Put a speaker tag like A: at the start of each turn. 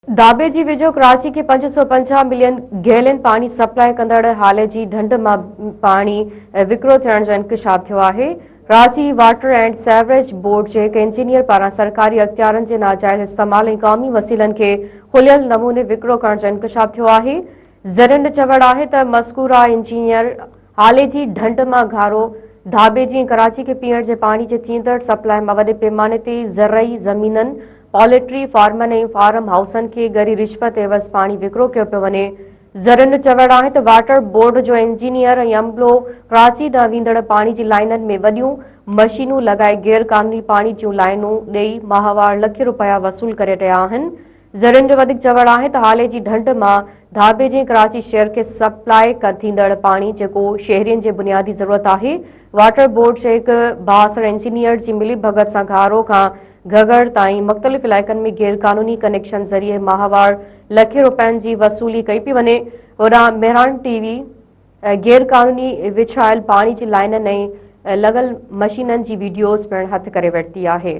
A: दाबे जी वेझो कराची खे 550 मिलियन गैलन पानी सप्लाई कंदड़ हाले जी ढंढ मां पानी विकिरो थियण जो इंकशाफ थियो आहे। Karachi water and sewerage board जे हिक इंजीनियर पारां सरकारी अख्तियारनि जे नाजाइज़ इस्तेमाल ऐं क़ौमी वसीलनि खे खुलियल नमूने विकिरो करण जो इंकशाफ थियो आहे। ज़रियुनि जो चवणु आहे त मज़कूरा इंजीनियर हाले जी ढंढ मां घारो दाबे जी कराची खे पीअण जे पाणी जे थींदड़ सप्लाई मां वॾे पैमाने ते ज़रई ज़मीननि, पॉल्ट्री फार्मनि ऐं फार्म हाउसनि खे गरी रिश्वत एवज़ पाणी विकिरो कयो पियो वञे। ज़रियुनि जो चवणु आहे त वाटर बोर्ड जो इंजीनियर ऐं अमलो कराची ॾांहुं वेंदड़ पाणी जी लाइननि में वॾियूं मशीनूं लॻाए गैर क़ानूनी पाणी जूं लाइनूं ॾेई माहवार लख रुपया वसूल करे रहिया आहिनि। ज़रियुनि जो वधीक चवणु आहे त हाले जी ढंढ मां दाबे जे कराची शहर खे सप्लाई थींदड़ पाणी जेको शहरियुनि जे बुनियादी ज़रूरत आहे, वाटर बोर्ड जे हिक बासर इंजीनियर जी मिली भगत सां घारो खां घगर ताईं मुख़्तलिफ़ इलाइक़नि में गैर क़ानूनी कनेक्शन ज़रिए माहवार लख रुपयनि जी वसूली कई पई वञे। होॾां मेहरान टीवी गैर क़ानूनी विछायल पाणी जी लाइननि ऐं लॻल मशीननि जी वीडियोज़ पिणु हथु करे वरिती आहे।